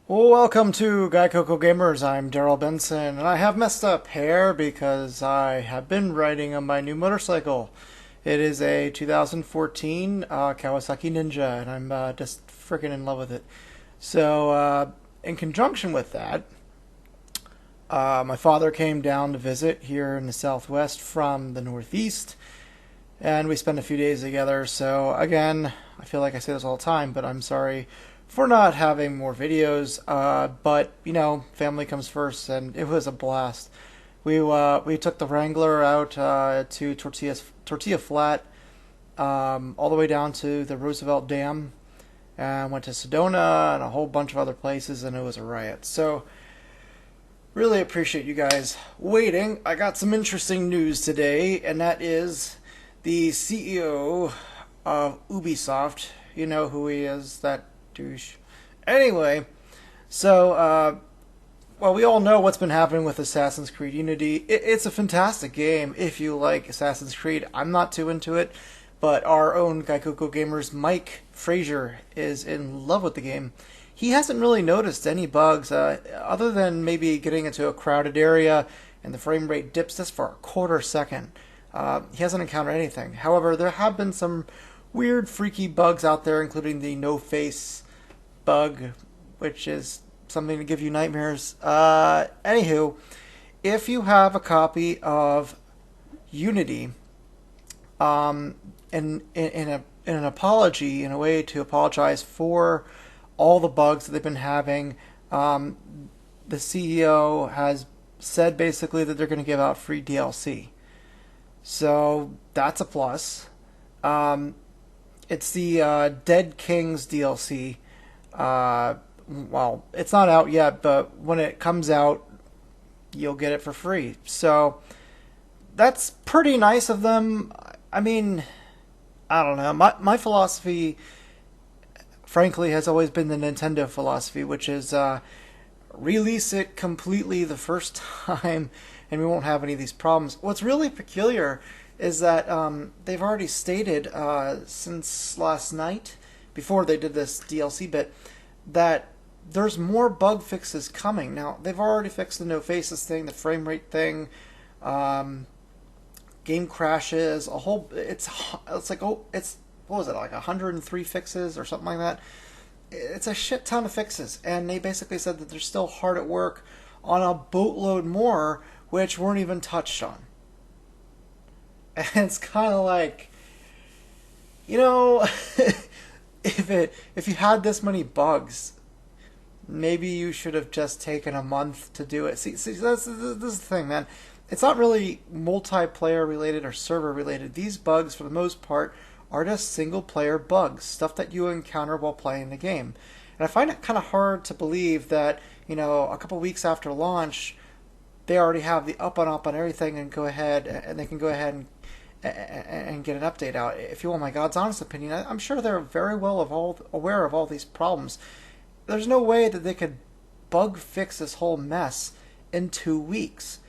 Welcome to Gaikoku Gamers. I'm Darryl Benson, and I have messed up hair because I have been riding on my new motorcycle. It is a 2014 Kawasaki Ninja, and I'm just freaking in love with it. So, in conjunction with that, my father came down to visit here in the Southwest from the Northeast, and we spent a few days together. So, again, I feel like I say this all the time, but I'm sorry for not having more videos. But family comes first, and it was a blast. We took the Wrangler out to Tortilla Flat, all the way down to the Roosevelt Dam, and went to Sedona and a whole bunch of other places, and it was a riot. So really appreciate you guys waiting. I got some interesting news today, and that is the CEO of Ubisoft. You know who he is, that douche. Anyway, so, well, we all know what's been happening with Assassin's Creed Unity. It's a fantastic game if you like Assassin's Creed. I'm not too into it, but our own Gaikoku Gamers, Mike Frazier, is in love with the game. He hasn't really noticed any bugs, other than maybe getting into a crowded area and the frame rate dips just for a quarter second. He hasn't encountered anything. However, there have been some weird, freaky bugs out there, including the no-face bug, which is something to give you nightmares. Anywho, if you have a copy of Unity, in an apology, in a way to apologize for all the bugs that they've been having, the CEO has said basically that they're going to give out free DLC. So that's a plus. It's the Dead Kings DLC. Well, it's not out yet, but when it comes out, you'll get it for free. So that's pretty nice of them. I mean, I don't know. My philosophy, frankly, has always been the Nintendo philosophy, which is release it completely the first time, and we won't have any of these problems. What's really peculiar is that they've already stated since last night, before they did this DLC bit, that there's more bug fixes coming. Now, they've already fixed the no faces thing, the frame rate thing, game crashes, a whole. It's like, it's, what was it, like 103 fixes or something like that. It's a shit ton of fixes, and they basically said that they're still hard at work on a boatload more, which weren't even touched on. And it's kind of like, if you had this many bugs, maybe you should have just taken a month to do it. See, this is the thing, man. It's not really multiplayer related or server related. These bugs, for the most part, are just single player bugs, stuff that you encounter while playing the game. And I find it kind of hard to believe that, a couple weeks after launch, they already have the up on everything and they can go ahead and get an update out. If you want my God's honest opinion, I'm sure they're very well aware of all these problems. There's no way that they could bug fix this whole mess in 2 weeks.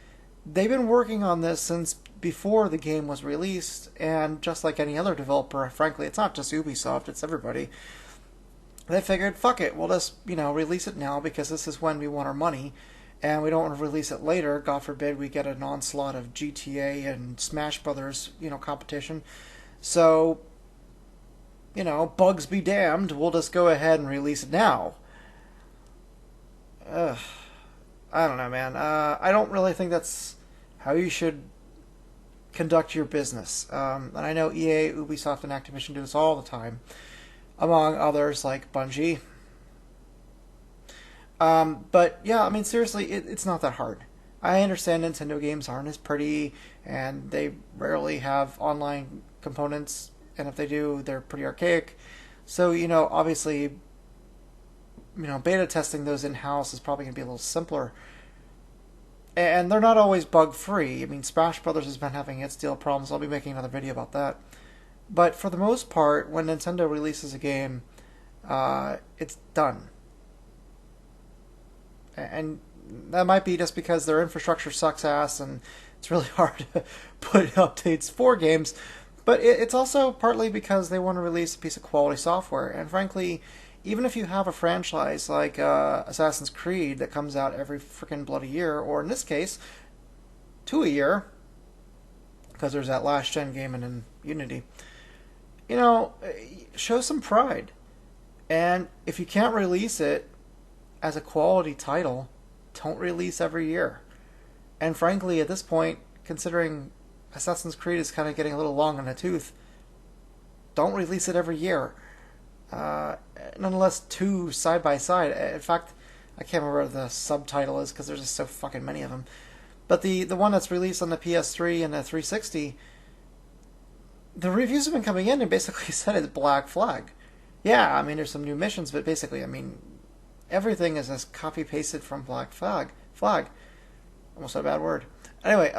They've been working on this since before the game was released, and just like any other developer, frankly, it's not just Ubisoft, it's everybody. They figured, fuck it, we'll just, release it now because this is when we want our money, and we don't want to release it later. God forbid we get an onslaught of GTA and Smash Brothers, competition. So, bugs be damned, we'll just go ahead and release it now. Ugh. I don't know, man. I don't really think that's how you should conduct your business. And I know EA, Ubisoft, and Activision do this all the time, among others like Bungie. But yeah, I mean, seriously, it's not that hard. I understand Nintendo games aren't as pretty, and they rarely have online components, and if they do, they're pretty archaic. So, obviously, beta testing those in-house is probably going to be a little simpler. And they're not always bug-free. I mean, Smash Brothers has been having its deal problems. I'll be making another video about that. But for the most part, when Nintendo releases a game, it's done. And that might be just because their infrastructure sucks ass and it's really hard to put updates for games. But it's also partly because they want to release a piece of quality software. And frankly, even if you have a franchise like Assassin's Creed that comes out every freaking bloody year, or in this case, 2 a year, because there's that last gen game and in Unity, you know, show some pride. And if you can't release it as a quality title, don't release every year. And frankly, at this point, considering Assassin's Creed is kind of getting a little long in the tooth, don't release it every year. Nonetheless, 2 side by side. In fact, I can't remember what the subtitle is because there's just so fucking many of them. But the one that's released on the PS3 and the 360, the reviews have been coming in and basically said it's Black Flag. Yeah, I mean, there's some new missions, but basically, I mean, everything is just copy pasted from Black Flag. Almost a bad word. Anyway,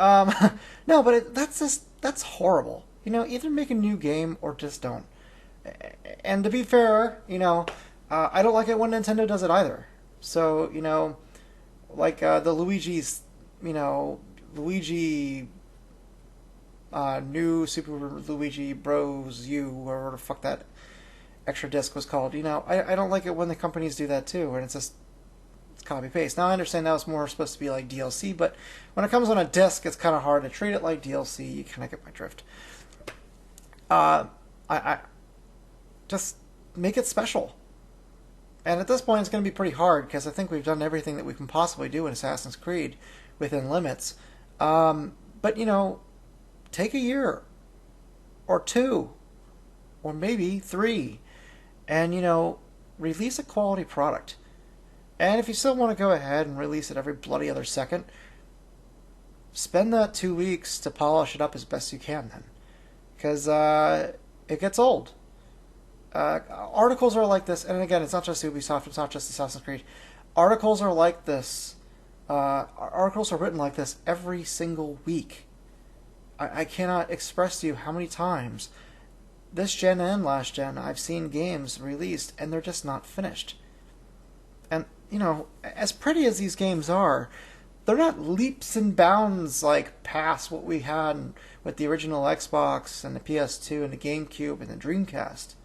no, but that's horrible. You know, either make a new game or just don't. And to be fair, you know, I don't like it when Nintendo does it either. So, you know, like the Luigi's, you know, Luigi, new Super Luigi Bros. Whatever the fuck that extra disc was called. You know, I don't like it when the companies do that too, and it's just copy paste. Now I understand that was more supposed to be like DLC, but when it comes on a disc, it's kind of hard to treat it like DLC. You kind of get my drift. I just make it special. And at this point, it's going to be pretty hard because I think we've done everything that we can possibly do in Assassin's Creed within limits. But you know, take a year or 2 or maybe 3, and you know, release a quality product. And if you still want to go ahead and release it every bloody other second, spend that 2 weeks to polish it up as best you can then. Because it gets old. Articles are like this, and again, it's not just Ubisoft, it's not just Assassin's Creed. Articles are like this. Articles are written like this every single week. I cannot express to you how many times this gen and last gen I've seen games released and they're just not finished. And, you know, as pretty as these games are, they're not leaps and bounds like past what we had with the original Xbox and the PS2 and the GameCube and the Dreamcast.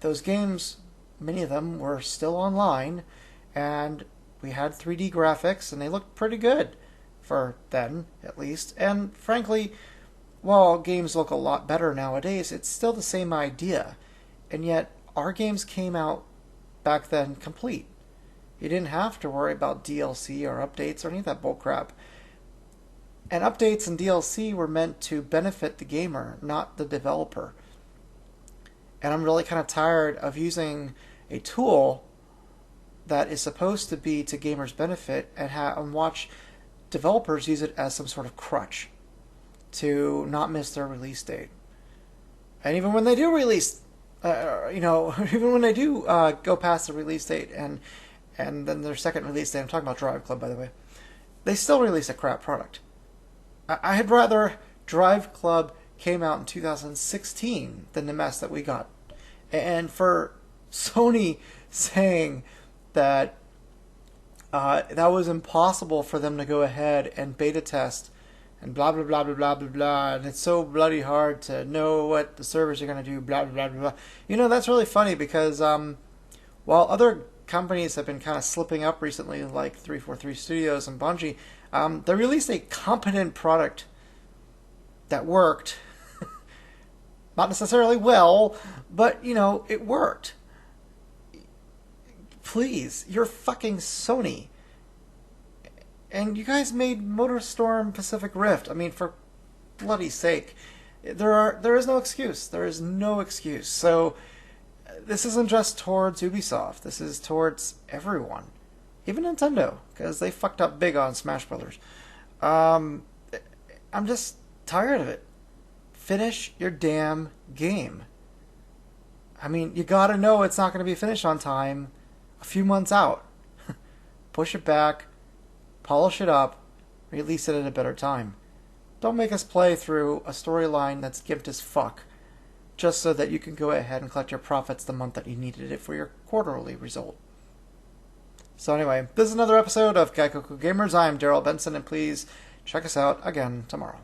Those games, many of them were still online, and we had 3D graphics, and they looked pretty good for then, at least. And frankly, while games look a lot better nowadays, it's still the same idea. And yet, our games came out back then complete. You didn't have to worry about DLC or updates or any of that bullcrap. And updates and DLC were meant to benefit the gamer, not the developer. And I'm really kind of tired of using a tool that is supposed to be to gamers' benefit and watch developers use it as some sort of crutch to not miss their release date. And even when they do release, you know, even when they do go past the release date and then their second release date, I'm talking about Drive Club, by the way, they still release a crap product. I'd rather Drive Club came out in 2016 than the mess that we got. And for Sony saying that that was impossible for them to go ahead and beta test and blah, blah, blah, blah, blah, blah, blah, and it's so bloody hard to know what the servers are going to do, blah, blah, blah, blah, blah. You know, that's really funny because while other companies have been kind of slipping up recently, like 343 Studios and Bungie, they released a competent product that worked. Not necessarily well, but, you know, it worked. Please, you're fucking Sony. And you guys made MotorStorm Pacific Rift. I mean, for bloody sake. There is no excuse. There is no excuse. So, this isn't just towards Ubisoft. This is towards everyone. Even Nintendo, because they fucked up big on Smash Brothers. I'm just tired of it. Finish your damn game. I mean, you gotta know it's not going to be finished on time a few months out. Push it back, polish it up, release it at a better time. Don't make us play through a storyline that's gimped as fuck just so that you can go ahead and collect your profits the month that you needed it for your quarterly result. So anyway, this is another episode of Gaikoku Gamers. I am Darryl Benson, and please check us out again tomorrow.